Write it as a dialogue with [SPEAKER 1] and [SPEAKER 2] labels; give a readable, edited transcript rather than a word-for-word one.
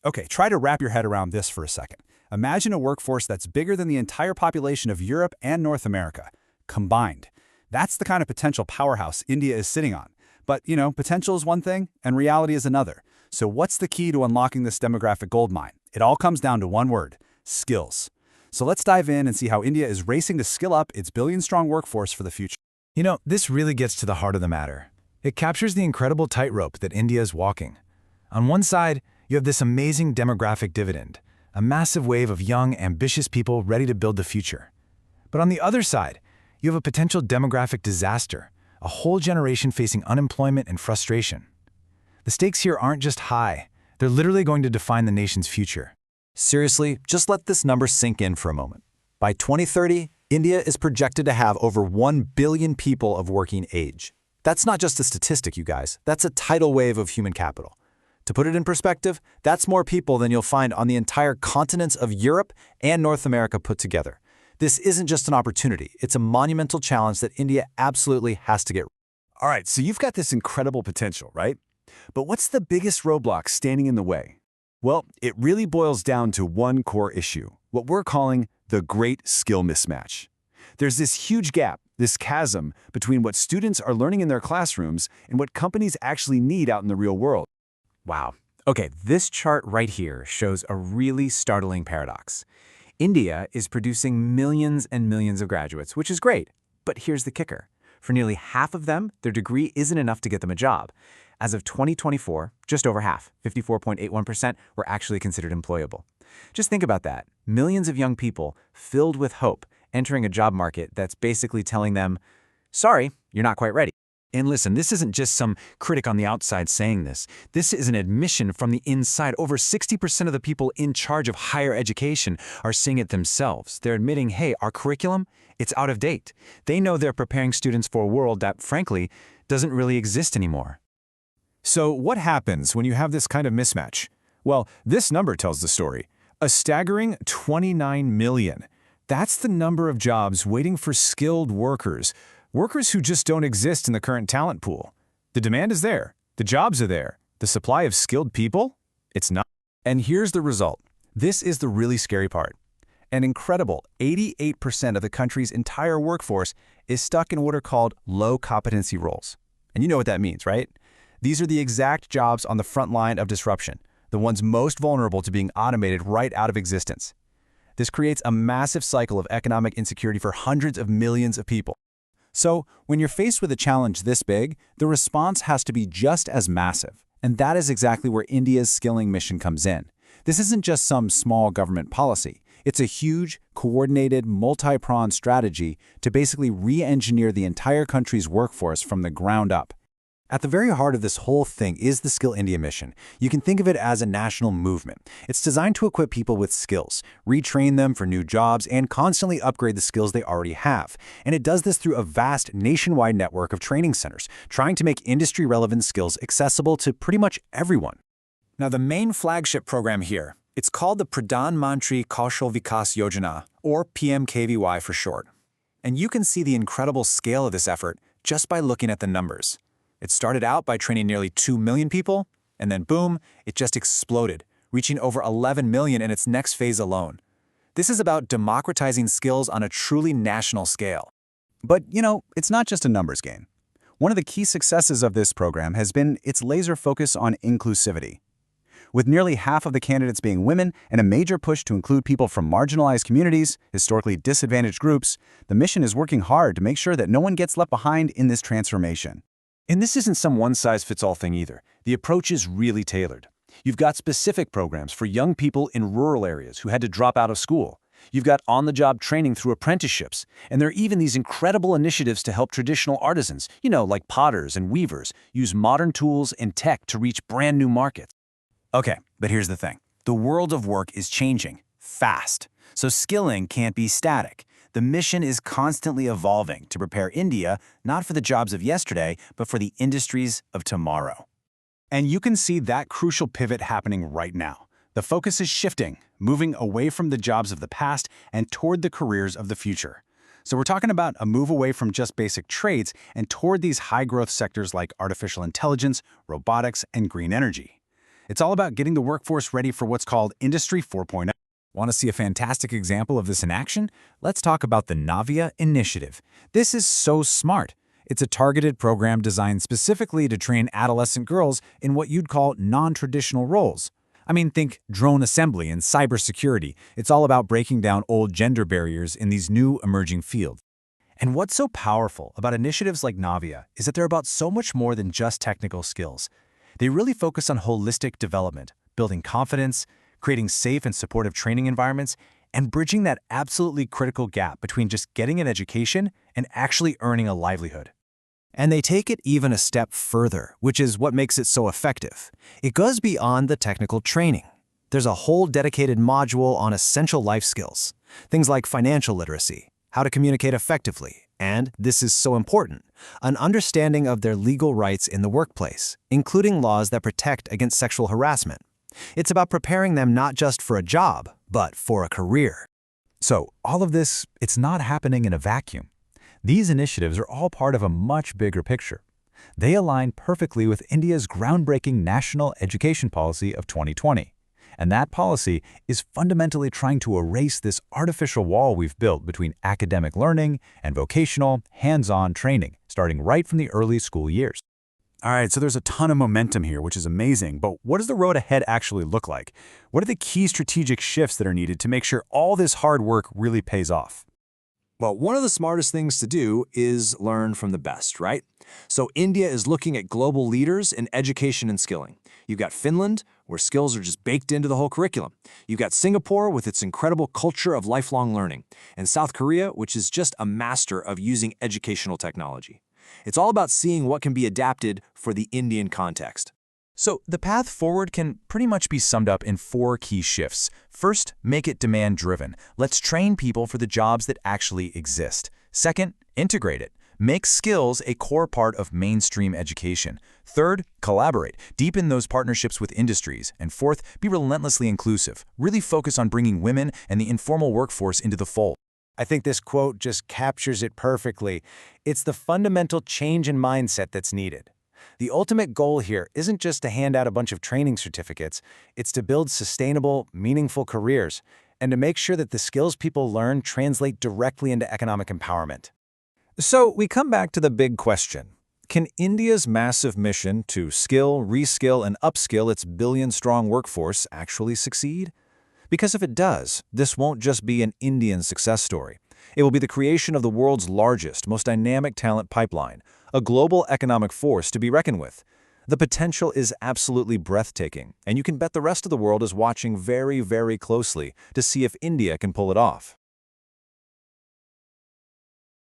[SPEAKER 1] Okay, try to wrap your head around this for a second. Imagine a workforce that's bigger than the entire population of Europe and North America, combined. That's the kind of potential powerhouse India is sitting on. But, potential is one thing, and reality is another. So what's the key to unlocking this demographic goldmine? It all comes down to one word: skills. So let's dive in and see how India is racing to skill up its billion-strong workforce for the future.
[SPEAKER 2] This really gets to the heart of the matter. It captures the incredible tightrope that India is walking. On one side, you have this amazing demographic dividend, a massive wave of young, ambitious people ready to build the future. But on the other side, you have a potential demographic disaster, a whole generation facing unemployment and frustration. The stakes here aren't just high, they're literally going to define the nation's future.
[SPEAKER 3] Seriously, just let this number sink in for a moment. By 2030, India is projected to have over 1 billion people of working age. That's not just a statistic, you guys. That's a tidal wave of human capital. To put it in perspective, that's more people than you'll find on the entire continents of Europe and North America put together. This isn't just an opportunity. It's a monumental challenge that India absolutely has to get right.
[SPEAKER 1] All right, so you've got this incredible potential, right? But what's the biggest roadblock standing in the way? Well, it really boils down to one core issue, what we're calling the great skill mismatch. There's this huge gap, this chasm, between what students are learning in their classrooms and what companies actually need out in the real world.
[SPEAKER 4] Wow. Okay, this chart right here shows a really startling paradox. India is producing millions and millions of graduates, which is great. But here's the kicker. For nearly half of them, their degree isn't enough to get them a job. As of 2024, just over half, 54.81%, were actually considered employable. Just think about that. Millions of young people filled with hope entering a job market that's basically telling them, sorry, you're not quite ready.
[SPEAKER 2] And listen, this isn't just some critic on the outside saying this. This is an admission from the inside. Over 60% of the people in charge of higher education are seeing it themselves. They're admitting, hey, our curriculum, it's out of date. They know they're preparing students for a world that, frankly, doesn't really exist anymore.
[SPEAKER 1] So what happens when you have this kind of mismatch? Well, this number tells the story. A staggering 29 million. That's the number of jobs waiting for skilled workers who just don't exist in the current talent pool. The demand is there. The jobs are there. The supply of skilled people? It's not. And here's the result. This is the really scary part. An incredible 88% of the country's entire workforce is stuck in what are called low-competency roles. And you know what that means, right? These are the exact jobs on the front line of disruption, the ones most vulnerable to being automated right out of existence. This creates a massive cycle of economic insecurity for hundreds of millions of people. So, when you're faced with a challenge this big, the response has to be just as massive. And that is exactly where India's skilling mission comes in. This isn't just some small government policy. It's a huge, coordinated, multi-pronged strategy to basically re-engineer the entire country's workforce from the ground up. At the very heart of this whole thing is the Skill India mission. You can think of it as a national movement. It's designed to equip people with skills, retrain them for new jobs, and constantly upgrade the skills they already have. And it does this through a vast nationwide network of training centers, trying to make industry-relevant skills accessible to pretty much everyone.
[SPEAKER 2] Now, the main flagship program here, it's called the Pradhan Mantri Kaushal Vikas Yojana, or PMKVY for short. And you can see the incredible scale of this effort just by looking at the numbers. It started out by training nearly 2 million people, and then boom, it just exploded, reaching over 11 million in its next phase alone. This is about democratizing skills on a truly national scale.
[SPEAKER 1] But, it's not just a numbers game. One of the key successes of this program has been its laser focus on inclusivity. With nearly half of the candidates being women and a major push to include people from marginalized communities, historically disadvantaged groups, the mission is working hard to make sure that no one gets left behind in this transformation.
[SPEAKER 2] And this isn't some one-size-fits-all thing either. The approach is really tailored. You've got specific programs for young people in rural areas who had to drop out of school. You've got on-the-job training through apprenticeships. And there are even these incredible initiatives to help traditional artisans, like potters and weavers, use modern tools and tech to reach brand new markets.
[SPEAKER 1] Okay, but here's the thing. The world of work is changing fast. So skilling can't be static. The mission is constantly evolving to prepare India not for the jobs of yesterday, but for the industries of tomorrow. And you can see that crucial pivot happening right now. The focus is shifting, moving away from the jobs of the past and toward the careers of the future. So we're talking about a move away from just basic trades and toward these high-growth sectors like artificial intelligence, robotics, and green energy.
[SPEAKER 2] It's all about getting the workforce ready for what's called Industry 4.0.
[SPEAKER 1] Want to see a fantastic example of this in action? Let's talk about the Navya Initiative. This is so smart. It's a targeted program designed specifically to train adolescent girls in what you'd call non-traditional roles. I mean, think drone assembly and cybersecurity. It's all about breaking down old gender barriers in these new emerging fields.
[SPEAKER 4] And what's so powerful about initiatives like Navya is that they're about so much more than just technical skills. They really focus on holistic development, building confidence, creating safe and supportive training environments, and bridging that absolutely critical gap between just getting an education and actually earning a livelihood.
[SPEAKER 5] And they take it even a step further, which is what makes it so effective. It goes beyond the technical training. There's a whole dedicated module on essential life skills, things like financial literacy, how to communicate effectively, and, this is so important, an understanding of their legal rights in the workplace, including laws that protect against sexual harassment. It's about preparing them not just for a job, but for a career.
[SPEAKER 2] So, all of this, it's not happening in a vacuum. These initiatives are all part of a much bigger picture. They align perfectly with India's groundbreaking National Education Policy of 2020. And that policy is fundamentally trying to erase this artificial wall we've built between academic learning and vocational, hands-on training, starting right from the early school years.
[SPEAKER 1] All right, so there's a ton of momentum here, which is amazing, but what does the road ahead actually look like? What are the key strategic shifts that are needed to make sure all this hard work really pays off?
[SPEAKER 5] Well, one of the smartest things to do is learn from the best, right? So India is looking at global leaders in education and skilling. You've got Finland, where skills are just baked into the whole curriculum. You've got Singapore with its incredible culture of lifelong learning, and South Korea, which is just a master of using educational technology. It's all about seeing what can be adapted for the Indian context.
[SPEAKER 2] So the path forward can pretty much be summed up in 4 key shifts. First, make it demand-driven. Let's train people for the jobs that actually exist. Second, integrate it. Make skills a core part of mainstream education. Third, collaborate. Deepen those partnerships with industries. And fourth, be relentlessly inclusive. Really focus on bringing women and the informal workforce into the fold.
[SPEAKER 5] I think this quote just captures it perfectly. It's the fundamental change in mindset that's needed. The ultimate goal here isn't just to hand out a bunch of training certificates, it's to build sustainable, meaningful careers, and to make sure that the skills people learn translate directly into economic empowerment.
[SPEAKER 1] So we come back to the big question. Can India's massive mission to skill, reskill, and upskill its billion-strong workforce actually succeed? Because if it does, this won't just be an Indian success story. It will be the creation of the world's largest, most dynamic talent pipeline, a global economic force to be reckoned with. The potential is absolutely breathtaking, and you can bet the rest of the world is watching very, very closely to see if India can pull it off.